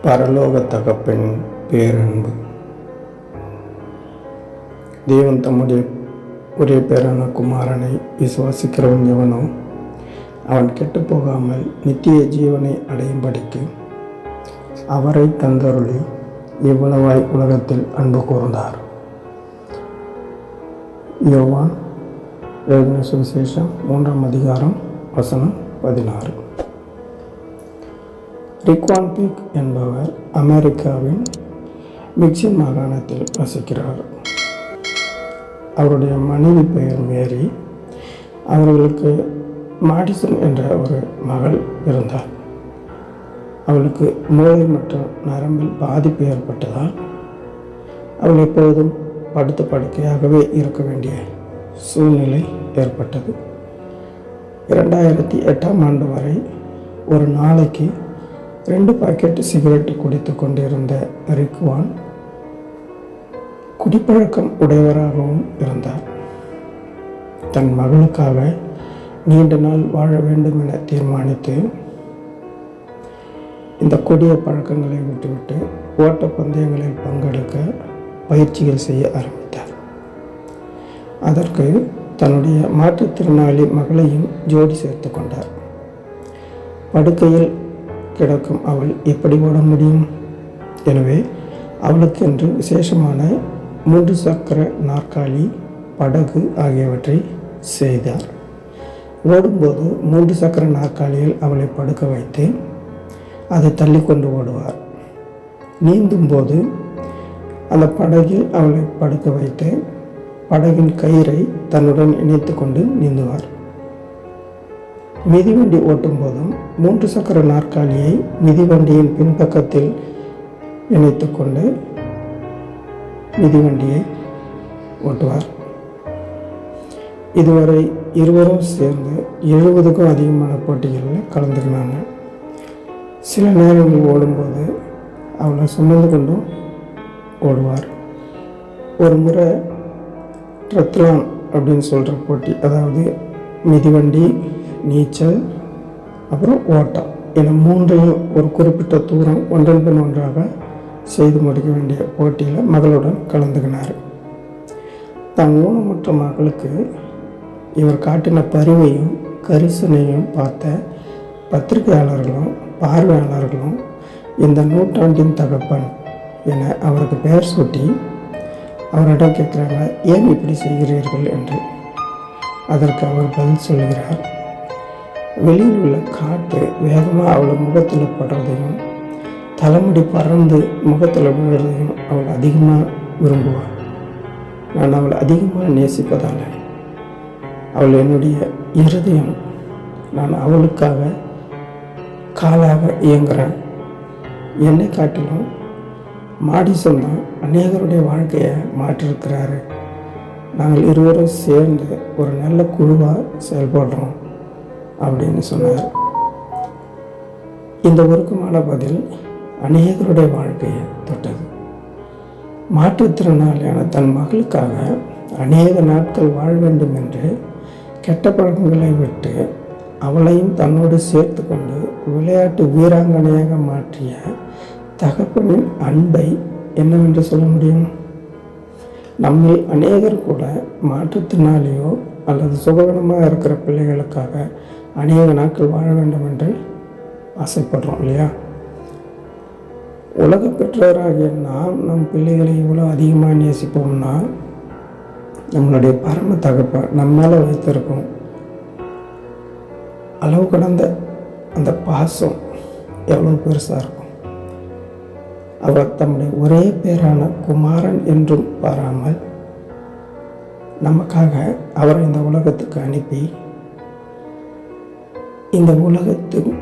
பரலோக தகப்பன் பேரன்பு. தேவன் தம்முடைய ஒரே பேரான குமாரனை விசுவாசிக்கிறவன் எவனோ அவன் கெட்டு போகாமல் நித்திய ஜீவனை அடையும்படிக்கு அவரை தந்தருளி இவ்வளவாய் உலகத்தில் அன்பு கூர்ந்தார். யோவான் எழுதின சுவிசேஷம் 3ஆம் அதிகாரம் வசனம் 16. ரிக்வான் பீக் என்பவர் அமெரிக்காவின் மிக்சின் மாகாணத்தில் வசிக்கிறார். அவருடைய மனைவி பெயர் மேரி. அவர்களுக்கு மாடிசன் என்ற ஒரு மகள் இருந்தார். அவளுக்கு மூளை மற்றும் நரம்பில் பாதிப்பு ஏற்பட்டதால் அவள் எப்பொழுதும் படுத்த படுக்கையாகவே இருக்க வேண்டிய சூழ்நிலை ஏற்பட்டது. 2008ஆம் ஆண்டு வரை ஒரு நாளைக்கு 2 பாக்கெட் சிகரெட் குடித்து கொண்டிருந்த ரிக்வான் குடிப்பழக்கம் உடையவராகவும் இருந்தார். தன் மகளுக்காக நீண்ட நாள் வாழ வேண்டும் என தீர்மானித்து இந்த கொடிய பழக்கங்களை விட்டுவிட்டு ஓட்டப்பந்தயங்களில் பங்கெடுக்க பயிற்சிகள் செய்ய ஆரம்பித்தார். அதற்கு தன்னுடைய மாற்றுத்திறனாளி மகளையும் ஜோடி சேர்த்து கொண்டார். படுக்கையில் கிடக்கும் அவள் எப்படி ஓட முடியும்? எனவே அவளுக்கென்று விசேஷமான 3 சக்கர நாற்காலி, படகு ஆகியவற்றை செய்தார். ஓடும்போது 3 சக்கர நாற்காலியில் அவளை படுக்க வைத்து அதை தள்ளி கொண்டு ஓடுவார். நீந்தும் போது அந்த படகில் அவளை படுக்க வைத்து படகின் கயிறை தன்னுடன் இணைத்து கொண்டு நீந்துவார். மிதிவண்டி ஓட்டும் போதும் 3 சக்கர நாற்காலியை மிதிவண்டியின் பின்பக்கத்தில் இணைத்து கொண்டு மிதிவண்டியை ஓட்டுவார். இதுவரை இருவரும் சேர்ந்து 70க்கும் அதிகமான போட்டிகளில் கலந்துக்கினாங்க. சில நேரங்கள் ஓடும்போது அவளை சுமந்து கொண்டும் ஓடுவார். ஒரு முறை ட்ரத்லான் அப்படின்னு சொல்கிற போட்டி, அதாவது மிதிவண்டி, நீச்சல், அப்புறம் ஓட்டம் என 3 ஒரு குறிப்பிட்ட தூரம் ஒன்றன் பின் ஒன்றாக செய்து முடிக்க வேண்டிய போட்டியில் மகளுடன் கலந்துக்கினார். தன் ஊனமுற்ற மகளுக்கு இவர் காட்டின பரிவையும் கரிசனையும் பார்த்த பத்திரிகையாளர்களும் பார்வையாளர்களும் இந்த நூற்றாண்டின் தகப்பன் என அவருக்கு பெயர் சூட்டி அவரிடம் கேட்குறாங்க, ஏன் இப்படி செய்கிறீர்கள் என்று. அதற்கு அவர் பதில் சொல்கிறார், வெளியில் உள்ள காற்று வேகமாக அவள் முகத்தில் படுறதையும் தலைமுடி பறந்து முகத்தில் விழுறதையும் அவள் அதிகமாக விரும்புவாள். நான் அவளை அதிகமாக நேசிப்பதால் அவள் என்னுடைய இருதயம். நான் அவளுக்காக காலாக இயங்குகிறேன். என்னை காட்டிலும் மாடிசன் தான் அநேகருடைய வாழ்க்கையை மாற்றிருக்கிறாரு. நாங்கள் இருவரும் சேர்ந்து ஒரு நல்ல குழுவாக செயல்படுறோம் அப்படின்னு சொன்னார். இந்த உருக்கமான பதில் அநேகருடைய வாழ்க்கையை தொட்டது. மாற்றுத்திறனாளியான தன் மகளுக்காக அநேக நாட்கள் வாழ வேண்டும் என்று கெட்ட பழக்கங்களை விட்டு அவளையும் தன்னோடு சேர்த்து கொண்டு விளையாட்டு வீராங்கனையாக மாற்றிய தகப்பனின் அன்பை என்னவென்று சொல்ல முடியும்? நம்மில் அநேகர் கூட மாற்றுத்திறனாளியோ அல்லது சுகவீனமாக இருக்கிற பிள்ளைகளுக்காக அநேக நாட்கள் வாழ வேண்டும் என்று ஆசைப்படுறோம் இல்லையா? உலக பெற்றோராகிய நாம் நம் பிள்ளைகளை இவ்வளோ அதிகமாக நேசிப்போம்னா நம்மளுடைய பரம தகப்ப நம்ம மேலே வைத்திருக்கும் அளவு கடந்த அந்த பாசம் எவ்வளோ பெருசாக இருக்கும். அவர் தம்முடைய ஒரே பேரான குமாரன் என்றும் பாராமல் நமக்காக அவரை இந்த உலகத்துக்கு அனுப்பி இந்த உலகத்தின்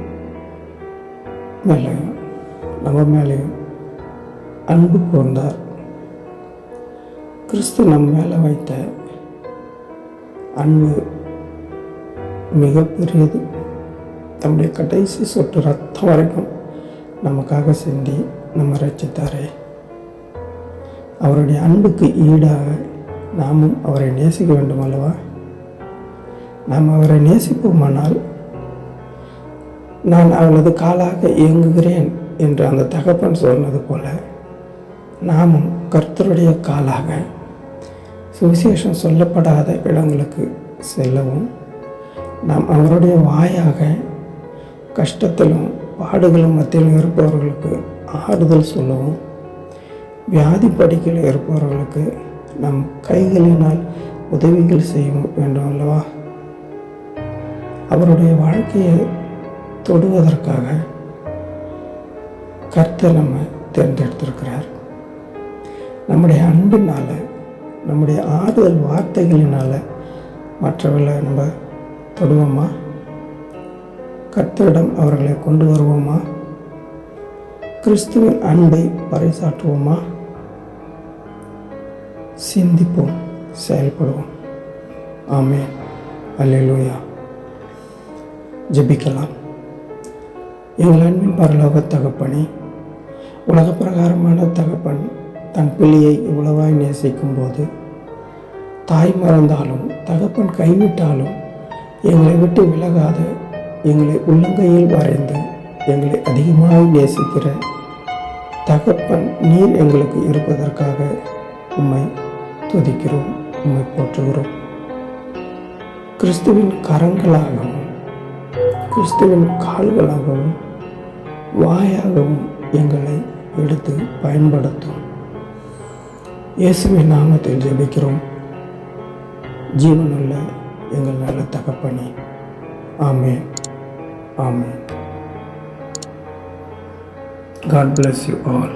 மேலேயும் நம்ம மேலேயும் அன்பு கூர்ந்தார். கிறிஸ்து நம்ம மேலே வைத்த அன்பு மிகப்பெரியது. தம்முடைய கடைசி சொட்டு ரத்தம் வரைக்கும் நமக்காக சிந்தி நம்ம ரட்சித்தாரே. அவருடைய அன்புக்கு ஈடாக நாமும் அவரை நேசிக்க வேண்டும் அல்லவா? நாம் அவரை நேசிப்போமானால் நான் அவளது காலாக இயங்குகிறேன் என்று அந்த தகப்பன் சொன்னது போல நாமும் கர்த்தருடைய காலாக சுவிசேஷம் சொல்லப்படாத இடங்களுக்கு செல்லவும், நாம் அவருடைய வாயாக கஷ்டத்திலும் பாடுகளும் மத்தியிலும் இருப்பவர்களுக்கு ஆறுதல் சொல்லவும், வியாதி படுக்கையில் இருப்பவர்களுக்கு நம் கைகளினால் உதவிகள் செய்ய வேண்டும் அல்லவா? அவருடைய வாழ்க்கையை தொடுவதற்காக கர்த்தர் நம்ம தேர்ந்தெடுத்திருக்கிறார். நம்முடைய அன்பினால், நம்முடைய ஆறுதல் வார்த்தைகளினால் மற்றவர்களை நம்ம தொடுவோமா? கர்த்தரிடம் அவர்களை கொண்டு வருவோமா? கிறிஸ்துவின் அன்பை பறைசாற்றுவோமா? சிந்திப்போம், செயல்படுவோம். ஆமென். அல்லேலூயா. ஜெபிக்கலாம். எங்கள் அன்பின் பரலோக தகப்பனே, உலக பிரகாரமான தகப்பன் தன் பிள்ளையை இவ்வளவாய் நேசிக்கும் போது, தாய் மறந்தாலும் தகப்பன் கைவிட்டாலும் எங்களை விட்டு விலகாத, எங்களை உள்ளங்கையில் வரைந்து எங்களை அதிகமாக நேசிக்கிற தகப்பன் நீர் எங்களுக்கு இருப்பதற்காக உம்மை துதிக்கிறோம், உம்மை போற்றுகிறோம். கிறிஸ்துவின் கரங்களாகவும் கிறிஸ்துவின் கால்களாகவும் வாயாகவும் எங்களை எடுத்து பயன்படுத்தும். இயேசுவின் நாமத்தில் ஜெபிக்கிறோம், ஜீவனுள்ள எங்கள் நல்ல தகப்பனே. ஆமென். ஆமென். God bless you all.